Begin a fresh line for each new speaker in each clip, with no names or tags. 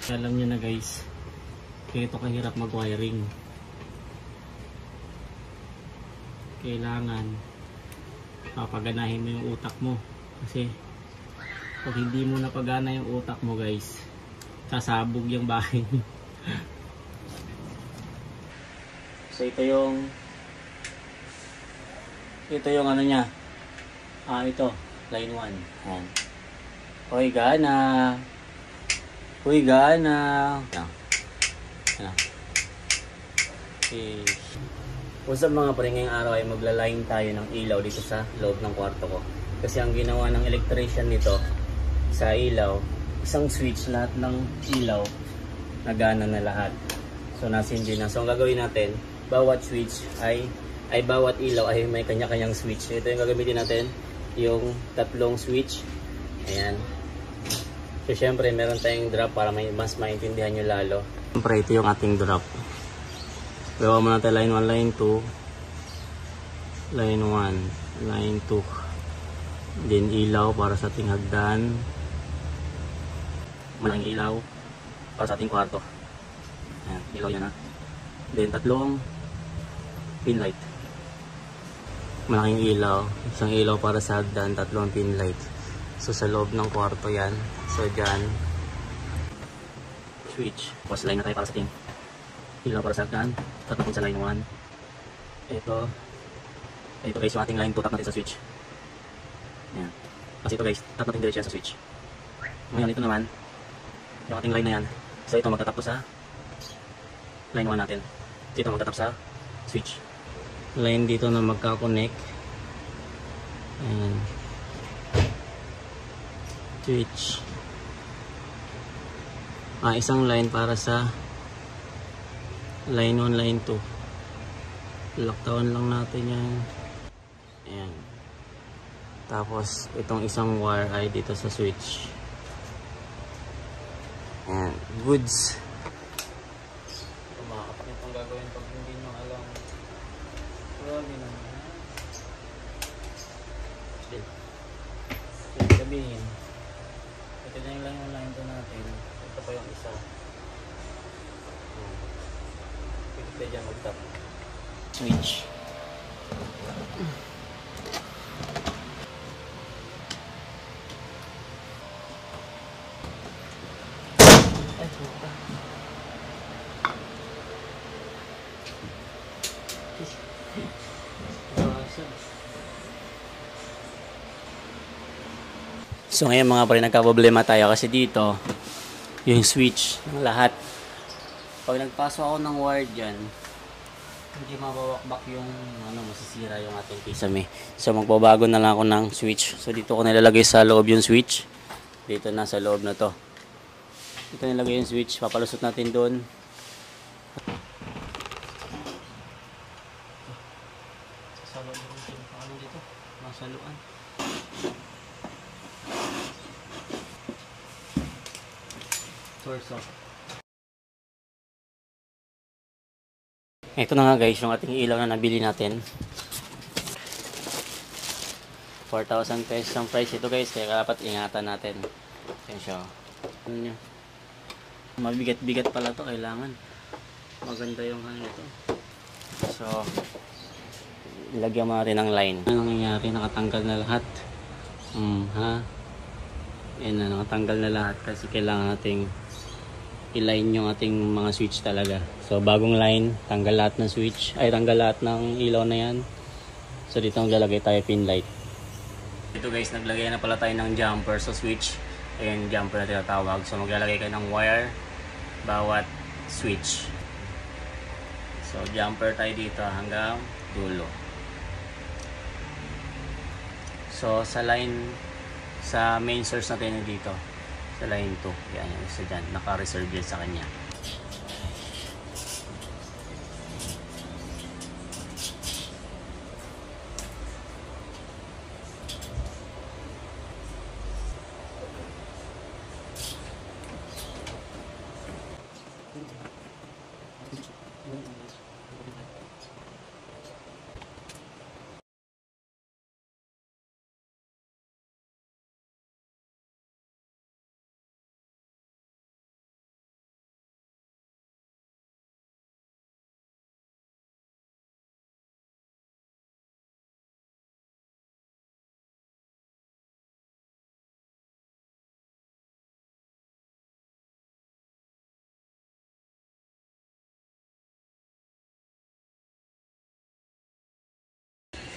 Alam nyo na guys, kaya ito kahirap mag-wiring. Kailangan papaganahin mo yung utak mo. Kasi pag hindi mo napagana yung utak mo guys, sasabog yung bahay. So ito yung ano niya. Ito, line 1. Ayan. Hoy, gana. Hoy, gana. Ano? Okay. Kung sa mga pre, ngayong araw ay magla-line tayo ng ilaw dito sa loob ng kwarto ko. Kasi ang ginawa ng electrician nito sa ilaw, isang switch, lahat ng ilaw nagana na lahat. So nasindi na. So ang gagawin natin, bawat switch ay bawat ilaw ay may kanya-kanyang switch. Ito yung gagamitin natin, yung tatlong switch. Ayan. So syempre meron tayong drop para mas maintindihan nyo lalo. Syempre ito yung ating drop. Gawa mo natin line 1, line 2, line 1, line 2. Then ilaw para sa ating hagdan. Malaking ilaw para sa ating kwarto. Ayan, ilaw yan ha. Then tatlong pin light. Malaking ilaw, isang ilaw para sa hagdan, tatlong pin light. So sa loob ng kwarto yan. So dyan, switch. Tapos line na tayo para sa ating ilaw para sa hagdan. Tap natin sa line 1. Ito guys yung ating line 2, tap natin sa switch. Ayan. Kasi ito guys, tap natin diretso sa switch. Ngayon ito naman, yung ating line na yan. So ito magtatap ko sa line 1 natin. Dito magtatap sa switch. Line dito na magka-connect. Ayan. Switch. Isang line para sa line 1, line 2. Lockdown lang natin yan. Ayan. Tapos itong isang wire ay dito sa switch. Ayan. Goods. Makakapit itong gagawin pag hindi nyo alam. Grabe naman. Sige sabihin. Ito na yung line 2 natin. Ito pa yung isa. Pwede tayo dyan mag-tap. Switch. Ay, puta. So ngayon mga pre, nagka-problema tayo kasi dito yung switch ng lahat. Pag nagpasok ako ng wire dyan, hindi mabawakbak yung masisira yung ating kisame. So magbabago na lang ako ng switch. So dito ko nilalagay sa loob yung switch. Dito na sa loob na to. Dito nilagay yung switch. Papalusot natin doon. Sasaluan natin. Paano dito? Masaluan. Torso. Ito na nga guys, yung ating ilaw na nabili natin. 4,000 pesos ang price ito guys, kaya dapat ingatan natin. Ayan siya. Mabigat-bigat pala to, kailangan maganda yung ano nito. So ilagyan mo natin ng line. Ano nangyayari? Nakatanggal na lahat. Ayan na, nakatanggal na lahat kasi kailangan nating i-line yung ating mga switch talaga. So bagong line, tanggal lahat ng switch, ay tanggal lahat ng ilaw na yan. So dito maglalagay tayo pin light. Dito guys, naglagay na pala tayo ng jumper sa switch. Ayan, jumper na tinatawag. So maglalagay kayo ng wire bawat switch. So jumper tayo dito hanggang dulo. So sa line, sa main source natin dito sa line 2, yan yung isa dyan, naka-reserve yan sa kanya.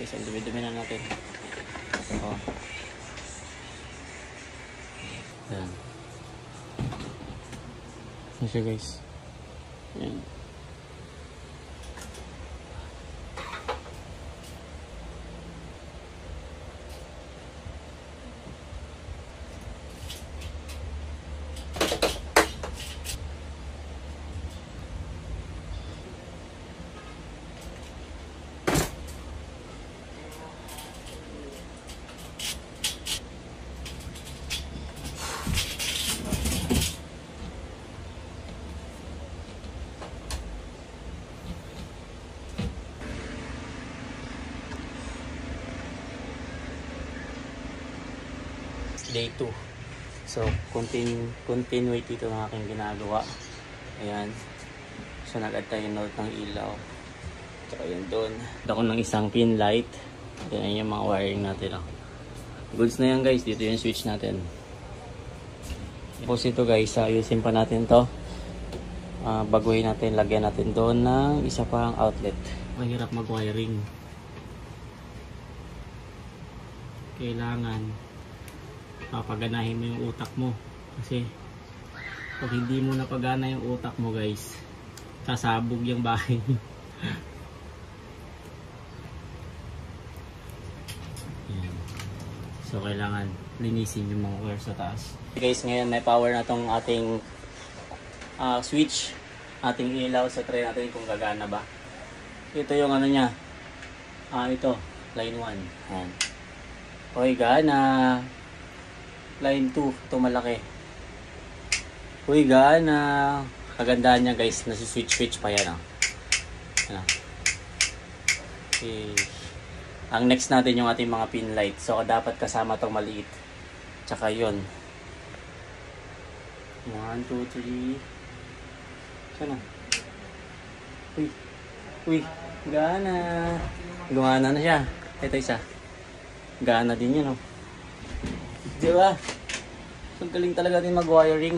Guys, ang dumi-dumi na natin. Oh. Yan. Yan siya guys. Yan. Day 2. So, continuate ito ng aking ginagawa. Ayan. So, nag-add tayo note ng ilaw. Tsaka yun doon. Ako ng isang pin light. Ayan yung mga wiring natin. Oh. Goods na yan guys. Dito yung switch natin. Tapos ito guys, ayusin pa natin to. Baguhin natin, lagyan natin doon ng isa pang outlet. Mahirap mag-wiring. Kailangan papaganahin mo yung utak mo, kasi pag hindi mo napagana yung utak mo guys, sasabog yung bahay. Yan. So kailangan linisin yung mga wire sa taas. Guys, ngayon may power na tong ating switch, ating ilaw. So try natin kung gagana ba. Ito yung ano nya, ito line 1. Yan. Okay, gana. Line 2, ito malaki. Uy, gana. Kagandaan niya guys, nasi-switch pa yan. Ano. Okay. Ang next natin yung ating mga pin light. So, dapat kasama itong maliit. Tsaka yun. 1, 2, 3. Sana. Uy, gana. Gumana na siya. Ito isa. Gana din yun, oh. Diba? So, galing talaga din mag-wiring.